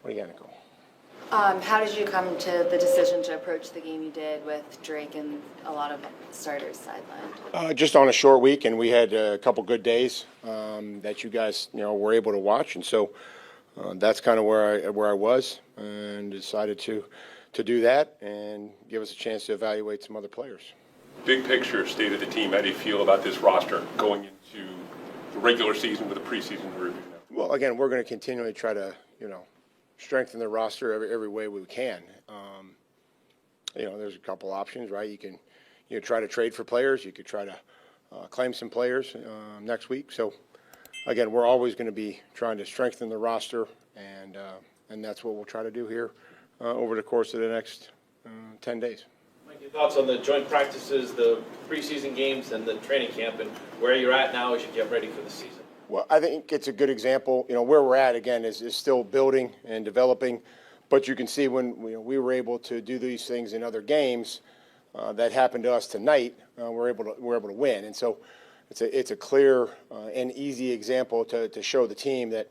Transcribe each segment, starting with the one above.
What do you got, Nicole? How did you come to the decision to approach the game you did with Drake and a lot of starters sidelined? Just on a short week, and we had a couple good days that you guys, were able to watch, and so that's kind of where I was, and decided to do that and give us a chance to evaluate some other players. Big picture, state of the team. How do you feel about this roster going into the regular season with a preseason review now? Well, again, we're going to continually try to, strengthen the roster every way we can. There's a couple options, right? You can, try to trade for players. You could try to claim some players next week. So, again, we're always going to be trying to strengthen the roster, and that's what we'll try to do here over the course of the next 10 days. Mike, your thoughts on the joint practices, the preseason games, and the training camp, and where you're at now as you get ready for the season? Well, I think it's a good example. Where we're at, again, is still building and developing. But you can see when we were able to do these things in other games that happened to us tonight, we're able to win. And so it's a clear and easy example to show the team that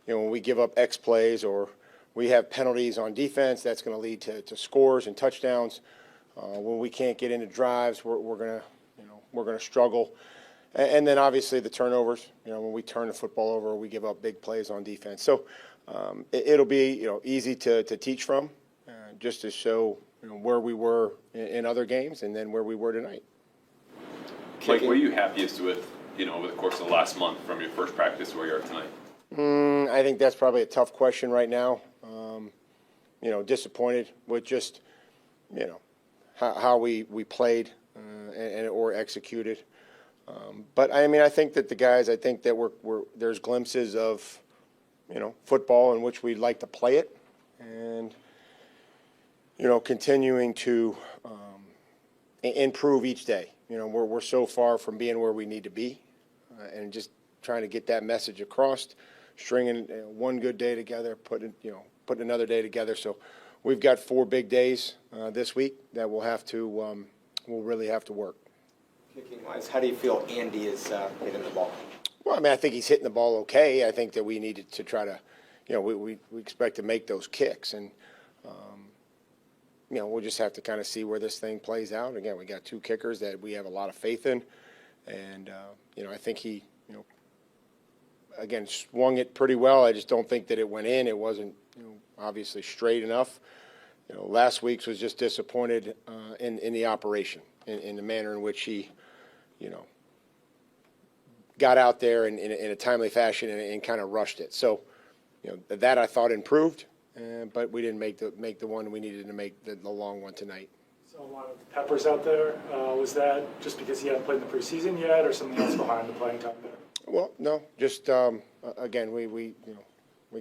when we give up X plays or we have penalties on defense, that's going to lead to scores and touchdowns. When we can't get into drives, we're gonna struggle. And then obviously the turnovers, when we turn the football over, we give up big plays on defense. So it'll be, easy to teach from, just to show where we were in other games and then where we were tonight. Mike, what are you happiest with, over the course of the last month from your first practice where you are tonight? I think that's probably a tough question right now. Disappointed with just, how we played or executed. But I think that the guys, there's glimpses of, football in which we'd like to play it, and continuing to improve each day. We're so far from being where we need to be, and just trying to get that message across, stringing one good day together, putting another day together. So we've got 4 big days this week that we'll really have to work. Kicking-wise, how do you feel Andy is hitting the ball? Well, I think he's hitting the ball okay. I think that we needed to try to, we expect to make those kicks. And, we'll just have to kind of see where this thing plays out. Again, we got 2 kickers that we have a lot of faith in. And, I think he, again, swung it pretty well. I just don't think that it went in. It wasn't, obviously straight enough. Last week's was just disappointed in the operation, in the manner in which he, got out there in a timely fashion and kind of rushed it. So, that I thought improved, but we didn't make the one we needed to make, the long one tonight. So a lot of peppers out there. Was that just because he hadn't played in the preseason yet, or something else behind the playing time there? Well, no, just again, we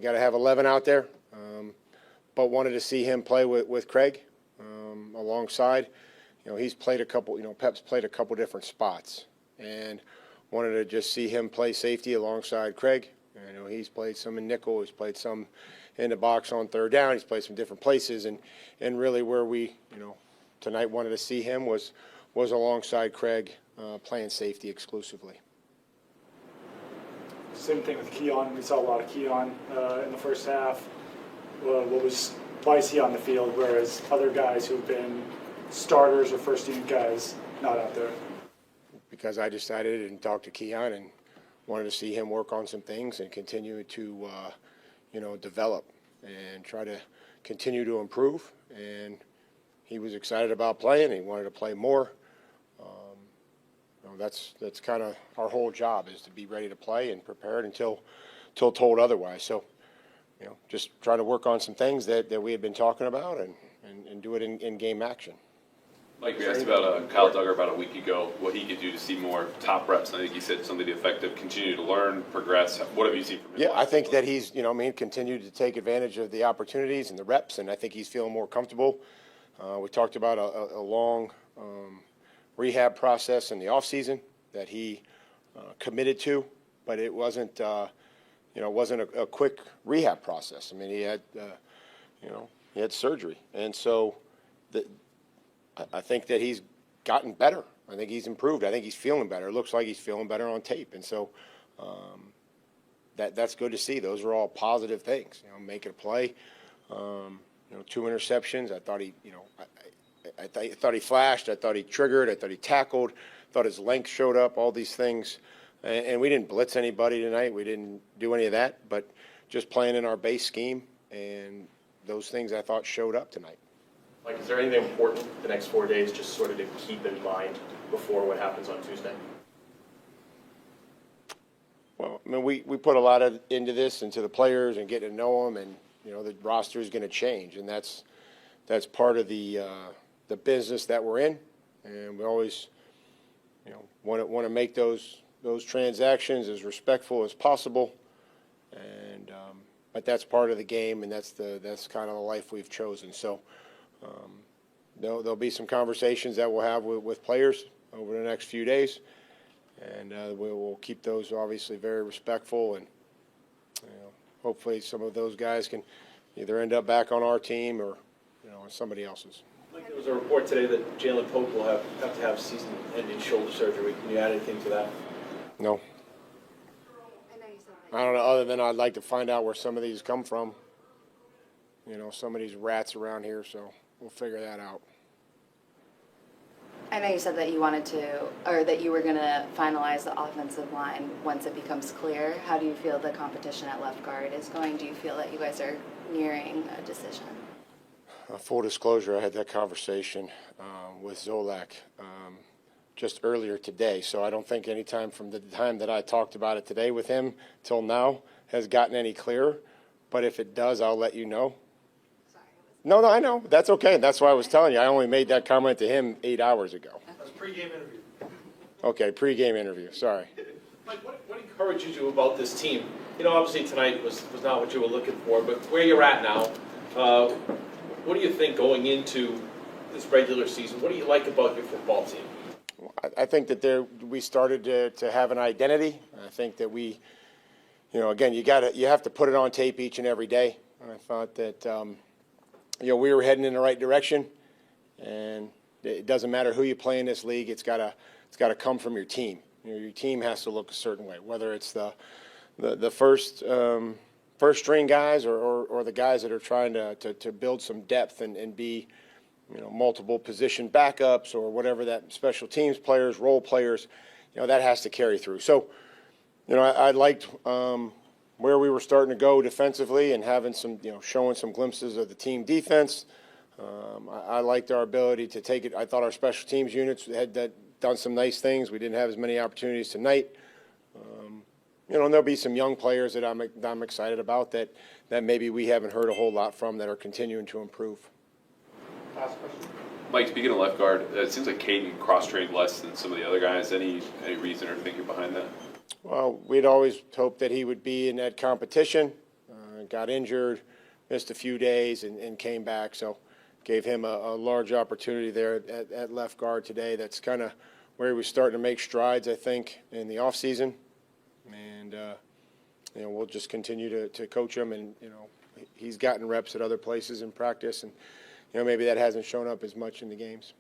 got to have 11 out there, but wanted to see him play with Craig alongside. He's played Pep's played a couple different spots, and wanted to just see him play safety alongside Craig. He's played some in nickel, he's played some in the box on third down, he's played some different places, and really where we, tonight wanted to see him was alongside Craig, playing safety exclusively. Same thing with Keon. We saw a lot of Keon in the first half. Why is he on the field, whereas other guys who've been starters or first-team guys not out there? Because I decided and talked to Keon and wanted to see him work on some things and continue to, develop and try to continue to improve. And he was excited about playing. He wanted to play more. That's kind of our whole job, is to be ready to play and prepared until told otherwise. So, just trying to work on some things that we had been talking about and do it in game action. Mike, we asked about Kyle Duggar about a week ago, what he could do to see more top reps. And I think he said something effective, continue to learn, progress. What have you seen from him? Yeah, I think that he's, continued to take advantage of the opportunities and the reps, and I think he's feeling more comfortable. We talked about a long rehab process in the offseason that he committed to, but it wasn't, wasn't a quick rehab process. He had surgery, and so I think that he's gotten better. I think he's improved. I think he's feeling better. It looks like he's feeling better on tape. And so, that's good to see. Those are all positive things. You know, making a play, you know, 2 interceptions. I thought he, you know, I thought he flashed. I thought he triggered. I thought he tackled. Thought his length showed up. All these things, and we didn't blitz anybody tonight. We didn't do any of that. But just playing in our base scheme, and those things I thought showed up tonight. Like, is there anything important the next 4 days just sort of to keep in mind before what happens on Tuesday? Well, I mean, we put a lot into this, into the players and getting to know them, and you know the roster is going to change, and that's part of the business that we're in, and we always, you know, want to make those transactions as respectful as possible, and but that's part of the game, and that's kind of the life we've chosen. So there'll be some conversations that we'll have with players over the next few days. And we will keep those obviously very respectful, and you know, hopefully some of those guys can either end up back on our team or you know on somebody else's. Like, there was a report today that Jalen Pope will have to have season-ending shoulder surgery. Can you add anything to that? No. I don't know, other than I'd like to find out where some of these come from. You know, some of these rats around here, so we'll figure that out. I know you said that you wanted to, or that you were going to finalize the offensive line once it becomes clear. How do you feel the competition at left guard is going? Do you feel that you guys are nearing a decision? Full disclosure, I had that conversation with Zolak just earlier today, so I don't think any time from the time that I talked about it today with him till now has gotten any clearer. But if it does, I'll let you know. No, I know. That's okay. That's why I was telling you. I only made that comment to him 8 hours ago. That's pre-game interview. Okay, pre-game interview. Sorry. Mike, what encourages you about this team? You know, obviously tonight was not what you were looking for, but where you're at now, what do you think going into this regular season? What do you like about your football team? I think that we started to have an identity. I think that we, you know, again, you have to put it on tape each and every day. And I thought that, you know, we were heading in the right direction, and it doesn't matter who you play in this league. It's got to come from your team. You know, your team has to look a certain way, whether it's the first string guys or the guys that are trying to build some depth and be, you know, multiple position backups or whatever that special teams players, role players, you know, that has to carry through. So, you know, I liked where we were starting to go defensively and having some, you know, showing some glimpses of the team defense. I liked our ability to take it. I thought our special teams units had done some nice things. We didn't have as many opportunities tonight. You know, and there'll be some young players that I'm excited about that maybe we haven't heard a whole lot from that are continuing to improve. Last question. Mike, speaking of left guard, it seems like Caden cross-trained less than some of the other guys. Any reason or thinking behind that? Well, we'd always hoped that he would be in that competition. Got injured, missed a few days, and came back. So gave him a large opportunity there at left guard today. That's kind of where he was starting to make strides, I think, in the offseason. And, you know, we'll just continue to coach him. And, you know, he's gotten reps at other places in practice. And, you know, maybe that hasn't shown up as much in the games.